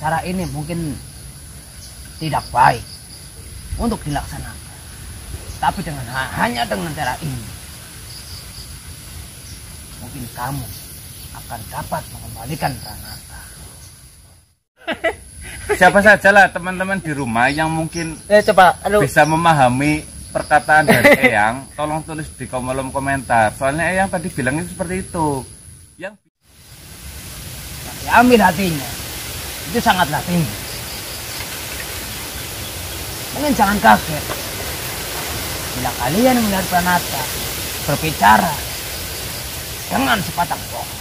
Cara ini mungkin tidak baik untuk dilaksanakan. Tapi hanya dengan cara ini, mungkin kamu akan dapat mengembalikan Pranata. Siapa sajalah teman-teman di rumah yang mungkin bisa memahami perkataan dari Eyang, tolong tulis di kolom komentar. Soalnya Eyang tadi bilangnya seperti itu. Yang diambil hatinya itu sangatlah tinggi. Mungkin jangan kaget bila kalian melihat Pranata berbicara dengan sepatang pohon.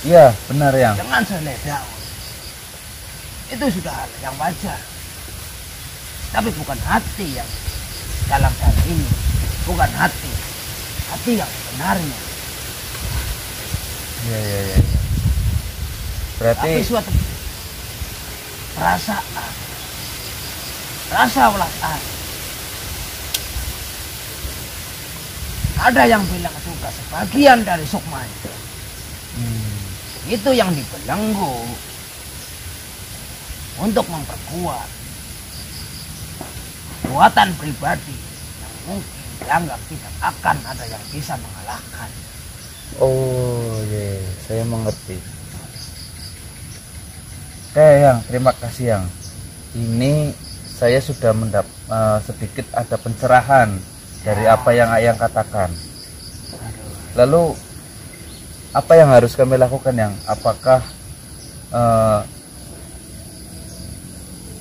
Iya, benar Yang. Dengan selai daun. Itu sudah hal yang wajar. Tapi bukan hati yang dalam hal ini, bukan hati yang sebenarnya. Iya. Berarti tapi suatu perasaan, rasa ulas asli. Ada yang bilang juga sebagian dari sukmanya. Itu yang dibelenggu untuk memperkuat kekuatan pribadi yang mungkin dianggap tidak akan ada yang bisa mengalahkan. Oh iya, saya mengerti. Oke Yang, terima kasih Yang. Ini saya sudah sedikit ada pencerahan dari apa yang Ayang katakan. Lalu apa yang harus kami lakukan Yang? Apakah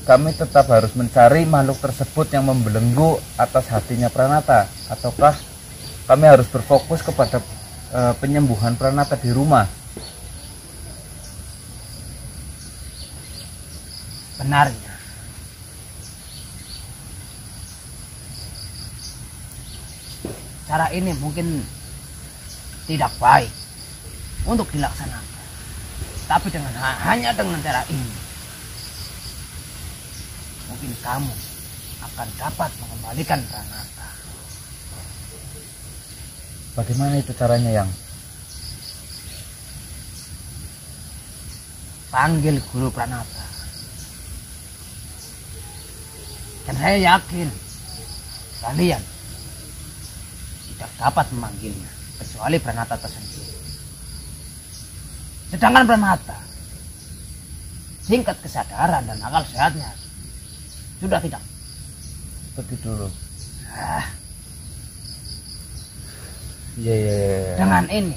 kami tetap harus mencari makhluk tersebut yang membelenggu atas hatinya Pranata, ataukah kami harus berfokus kepada penyembuhan Pranata di rumah? Benarnya cara ini mungkin tidak baik untuk dilaksanakan, tapi hanya dengan cara ini, mungkin kamu akan dapat mengembalikan Pranata. Bagaimana itu caranya Yang? Panggil Guru Pranata. Dan saya yakin kalian tidak dapat memanggilnya kecuali Pranata tersendiri. Sedangkan Pranata, tingkat kesadaran dan akal sehatnya sudah tidak Seperti dulu. Iya. Dengan ini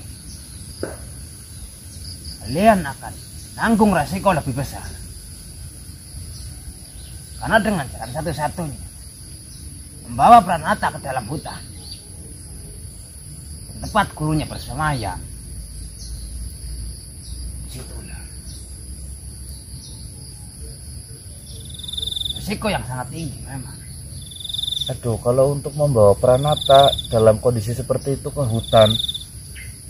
kalian akan nanggung resiko lebih besar. Karena dengan jalan satu-satunya membawa Pranata ke dalam hutan, tempat gurunya bersemayam, disitulah risiko yang sangat tinggi memang. Aduh, kalau untuk membawa Pranata dalam kondisi seperti itu ke hutan,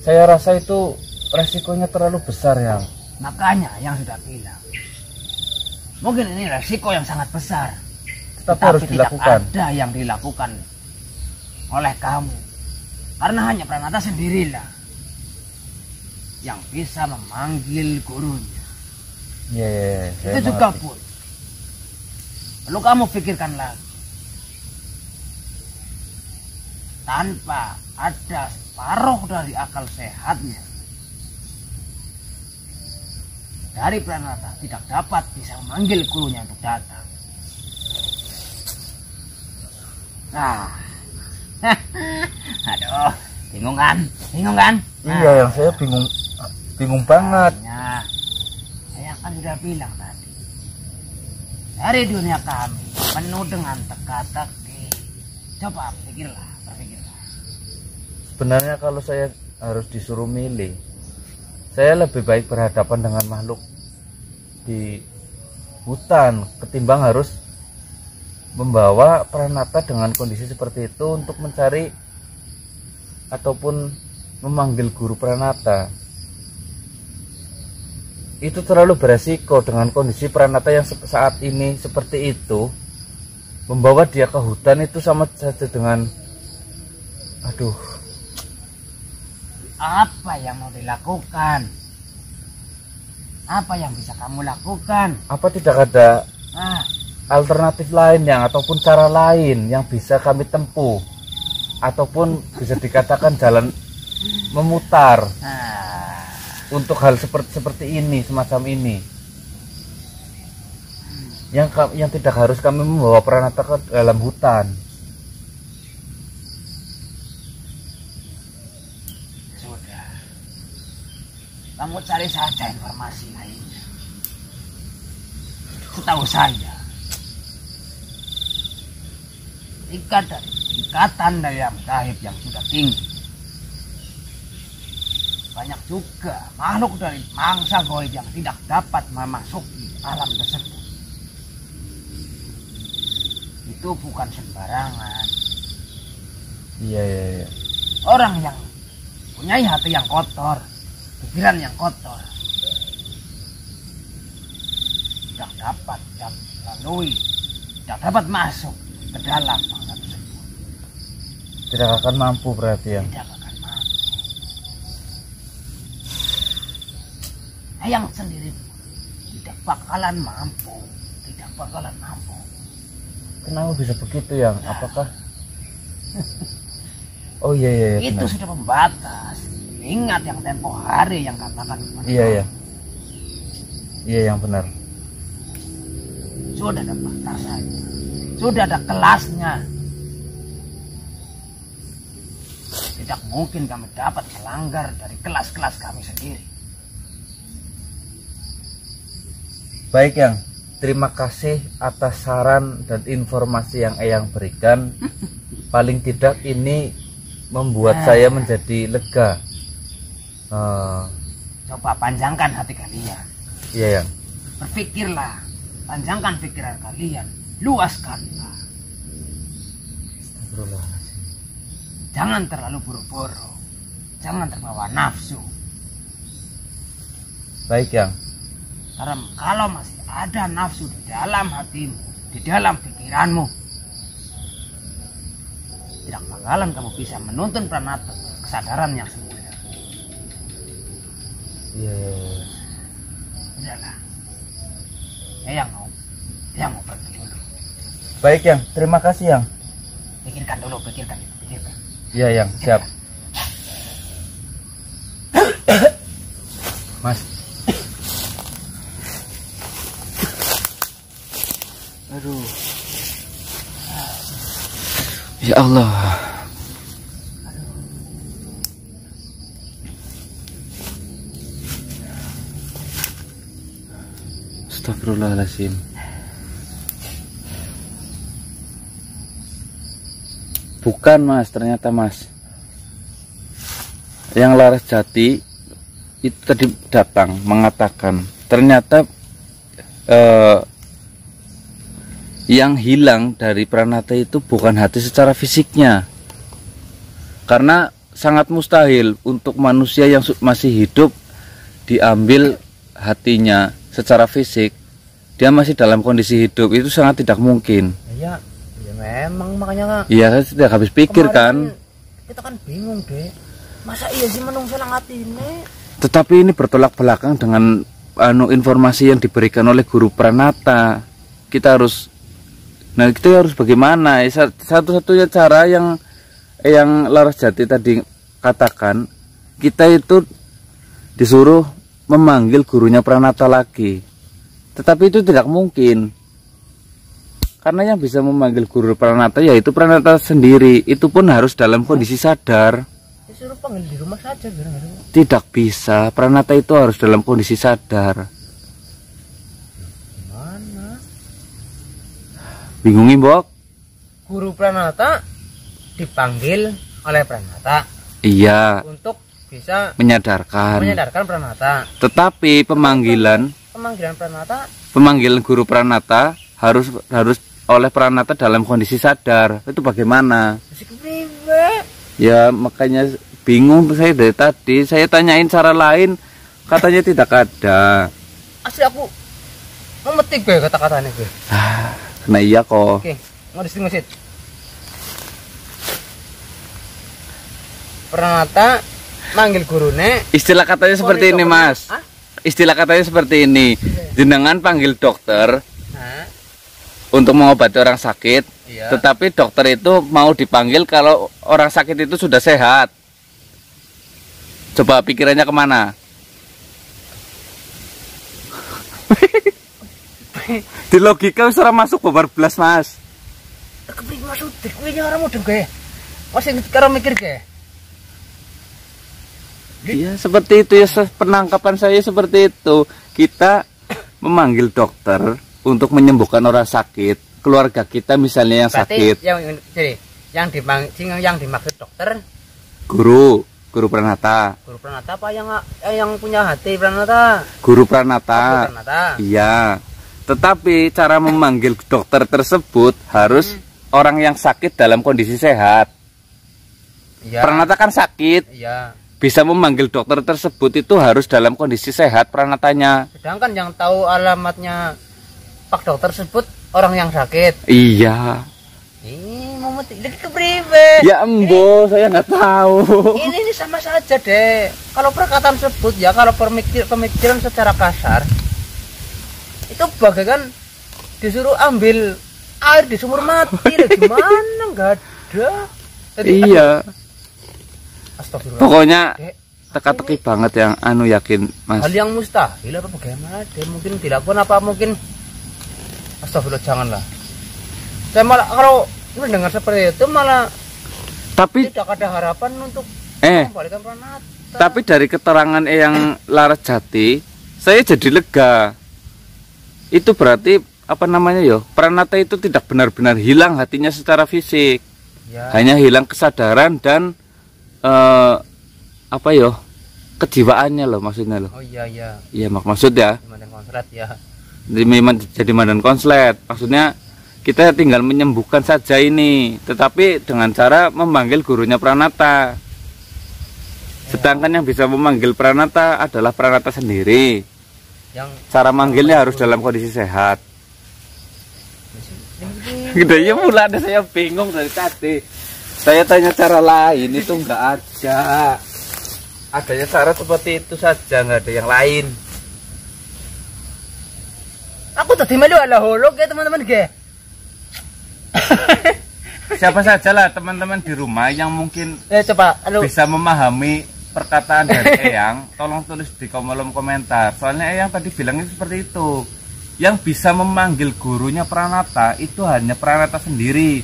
saya rasa itu resikonya terlalu besar Yang. Makanya yang sudah bilang, mungkin ini resiko yang sangat besar, tetapi harus dilakukan. Tidak ada yang dilakukan oleh kamu, karena hanya Pranata sendirilah yang bisa memanggil gurunya. Iya. Itu juga pun perlu kamu pikirkan lagi. Tanpa ada separuh dari akal sehatnya dari Pranata tidak dapat bisa memanggil gurunya untuk datang. Nah, aduh, bingung kan? Iya Yang, saya bingung banget. Saya kan sudah bilang tadi, dari dunia kami penuh dengan teka-teki. Coba berpikirlah. Sebenarnya kalau saya harus disuruh milih, saya lebih baik berhadapan dengan makhluk di hutan ketimbang harus membawa Pranata dengan kondisi seperti itu untuk mencari ataupun memanggil Guru Pranata. Itu terlalu beresiko dengan kondisi Pranata yang saat ini seperti itu. Membawa dia ke hutan itu sama saja dengan apa yang mau dilakukan? Apa yang bisa kamu lakukan? Apa tidak ada Ah, alternatif lain ataupun cara lain yang bisa kami tempuh, ataupun bisa dikatakan jalan memutar ah, untuk hal seperti ini, semacam ini, yang tidak harus kami membawa Pranata ke dalam hutan. sudah. Kamu cari saja informasi lainnya. Setahu saya, ikatan dari yang gaib yang sudah tinggi. Banyak juga makhluk dari mangsa gaib yang tidak dapat memasuki alam tersebut. Itu bukan sembarangan. Iya. Orang yang punya hati yang kotor, pikiran yang kotor, tidak dapat melalui, tidak dapat masuk ke dalam bangsa tersebut. Tidak akan mampu berarti ya. Tidak akan mampu. Yang sendiri tidak bakalan mampu, tidak bakalan mampu. Kenapa bisa begitu yang? Apakah? Oh iya. Itu Benar. sudah membatas. Ingat yang tempo hari yang katakan. Iya. Iya yang benar. Sudah ada batasannya, sudah ada kelasnya. Tidak mungkin kami dapat melanggar dari kelas-kelas kami sendiri. Baik yang, terima kasih atas saran dan informasi yang Eyang berikan. Paling tidak ini membuat saya menjadi lega. Coba panjangkan hati kalian, Iya yang. berpikirlah, panjangkan pikiran kalian, luaskanlah. Astagfirullahaladzim. Jangan terlalu buru-buru, jangan terbawa nafsu. Baik yang. Karena kalau masih ada nafsu di dalam hatimu, di dalam pikiranmu, tidak bakalan kamu bisa menuntun Pranata kesadaran yang sempurna. Iya. Udahlah, yang mau pergi dulu. Baik yang, terima kasih yang. Pikirkan dulu, pikirkan. Iya yang, siap. Mas. Aduh. Ya Allah. Astagfirullahaladzim. Bukan mas, ternyata mas. Yang Laras Jati itu tadi datang mengatakan ternyata yang hilang dari Pranata itu bukan hati secara fisiknya, karena sangat mustahil untuk manusia yang masih hidup diambil hatinya secara fisik. Dia masih dalam kondisi hidup, itu sangat tidak mungkin. Ya memang makanya. Iya, saya tidak habis pikir kan. Kita kan bingung deh. Masa iya sih menungso nang atine? Tetapi ini bertolak belakang dengan informasi yang diberikan oleh guru Pranata. Kita harus bagaimana? Satu-satunya cara yang Laras Jati tadi katakan, kita itu disuruh memanggil gurunya Pranata lagi. Tetapi itu tidak mungkin, karena yang bisa memanggil guru Pranata yaitu Pranata sendiri. Itu pun harus dalam kondisi sadar. Disuruh panggil di rumah saja, Tidak bisa, Pranata itu harus dalam kondisi sadar. Gimana? Bingung Mbok? Guru Pranata dipanggil oleh Pranata Iya, untuk bisa menyadarkan. Pranata. Tetapi pemanggilan Pemanggilan guru Pranata harus oleh Pranata dalam kondisi sadar. Itu bagaimana? Ya makanya bingung saya dari tadi. Saya tanyain cara lain, katanya tidak ada. Asli aku memetik gue kata-katanya gue. Nah iya kok. Oke, ngosit. Pranata manggil gurune. Istilah katanya seperti ini mas. istilah katanya seperti ini. Jenengan panggil dokter Hah? untuk mengobati orang sakit, Iya. tetapi dokter itu mau dipanggil kalau orang sakit itu sudah sehat. Coba pikirannya kemana? Di logika wis ora masuk babar blas, Mas. Kepriye maksudnya? Kuwi ora mudeng gae. Masih karo mikir gae. Iya, seperti itu ya, penangkapan saya seperti itu. Kita memanggil dokter untuk menyembuhkan orang sakit, keluarga kita misalnya yang Berarti sakit. yang dimaksud dokter Guru Pranata. Guru Pranata apa yang punya hati Pranata? Guru Guru Pranata. Pranata. Iya. Tetapi cara memanggil dokter tersebut harus orang yang sakit dalam kondisi sehat. Iya. Pranata kan sakit. Iya. Bisa memanggil dokter tersebut itu harus dalam kondisi sehat pranatanya. Sedangkan yang tahu alamatnya Pak dokter tersebut orang yang sakit. Iya. Ini mau mati lagi kepriwe? Ya embo, saya nggak tahu. Ini sama saja deh. Kalau perkataan tersebut ya, kalau pemikiran secara kasar itu bagaikan disuruh ambil air di sumur mati. Lah gimana? Nggak ada. Jadi, Iya. Astagfirullah. Pokoknya Dek, teka-teki banget yang anu yakin, Mas. hal yang mustahil apa bagaimana? Dia mungkin dilakukan apa mungkin? Astagfirullah, janganlah. Saya malah kalau mendengar seperti itu malah Tapi tidak ada harapan untuk eh kembalikan Pranata. tapi dari keterangan yang Laras Jati, saya jadi lega. Itu berarti apa namanya yo? Pranata itu tidak benar-benar hilang hatinya secara fisik. Ya, Hanya hilang kesadaran dan apa yo? Kejiwaannya loh maksudnya loh. oh iya iya, Iya maksud ya. gimana konslet ya. Jadi mandan konslet. Maksudnya kita tinggal menyembuhkan saja ini, tetapi dengan cara memanggil gurunya Pranata. Sedangkan yang bisa memanggil Pranata adalah Pranata sendiri. Yang Cara manggilnya harus dalam kondisi sehat. Gedenya pula ada, saya bingung dari tadi. Saya tanya cara lain itu enggak ada. Adanya cara seperti itu saja, nggak ada yang lain. aku tadi melu ala holog ya teman-teman ge. Siapa saja lah teman-teman di rumah yang mungkin Coba aduh. bisa memahami perkataan dari Eyang, tolong tulis di kolom komentar. Soalnya Eyang tadi bilangnya seperti itu. Yang bisa memanggil gurunya Pranata itu hanya Pranata sendiri.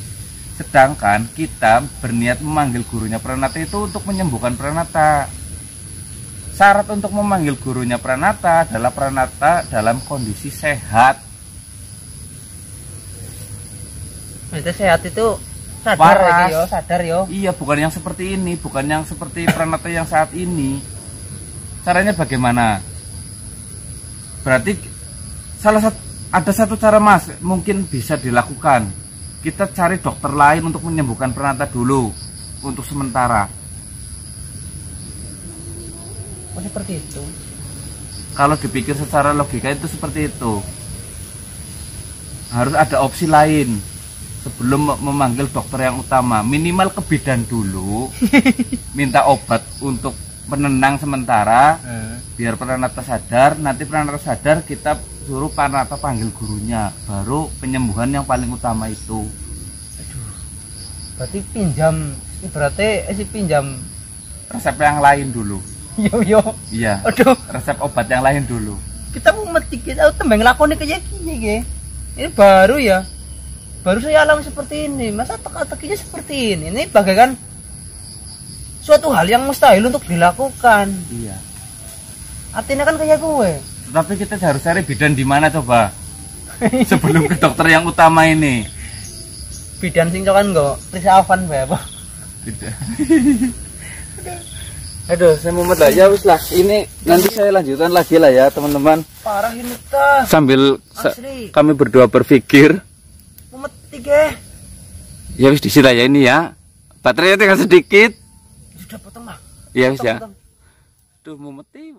Sedangkan kita berniat memanggil gurunya Pranata itu untuk menyembuhkan Pranata. Syarat untuk memanggil gurunya Pranata adalah Pranata dalam kondisi sehat. Itu sehat itu sadar Waras. lagi yo, sadar yo. Iya, bukan yang seperti ini, bukan yang seperti Pranata yang saat ini. Caranya bagaimana? Berarti ada satu cara, Mas, mungkin bisa dilakukan. Kita cari dokter lain untuk menyembuhkan Pranata dulu untuk sementara. Oh seperti itu. Kalau dipikir secara logika itu seperti itu. Harus ada opsi lain sebelum memanggil dokter yang utama. Minimal ke bidan dulu, minta obat untuk penenang sementara, biar Pranata sadar. Nanti Pranata sadar, kita suruh Pranata panggil gurunya, baru penyembuhan yang paling utama itu. Aduh. Berarti pinjam, berarti pinjam Resep yang lain dulu. yo. Iya, Aduh, resep obat yang lain dulu. kita mau mati kita tembeng lakoni kayak gini ge. Ini baru ya. Baru saya alami seperti ini. Masa teka-tekinya seperti ini. Ini bagaikan suatu hal yang mustahil untuk dilakukan. Iya. Artinya kan kayak gue. Tapi kita harus cari bidan di mana coba? Sebelum ke dokter yang utama ini. Bidan sing kan enggak Risa Avan bae apa? Tidak. Aduh, saya mumet lah. Ya wis lah. Ini nanti saya lanjutkan lagi lah ya, teman-teman. Parah ini tah. Sambil Asli. kami berdua berpikir. Mati ge. Ya wis disini lah ya ini ya. Baterainya tinggal sedikit. Sudah potong lah. Ya wis ya. Potong. Duh, mumeti.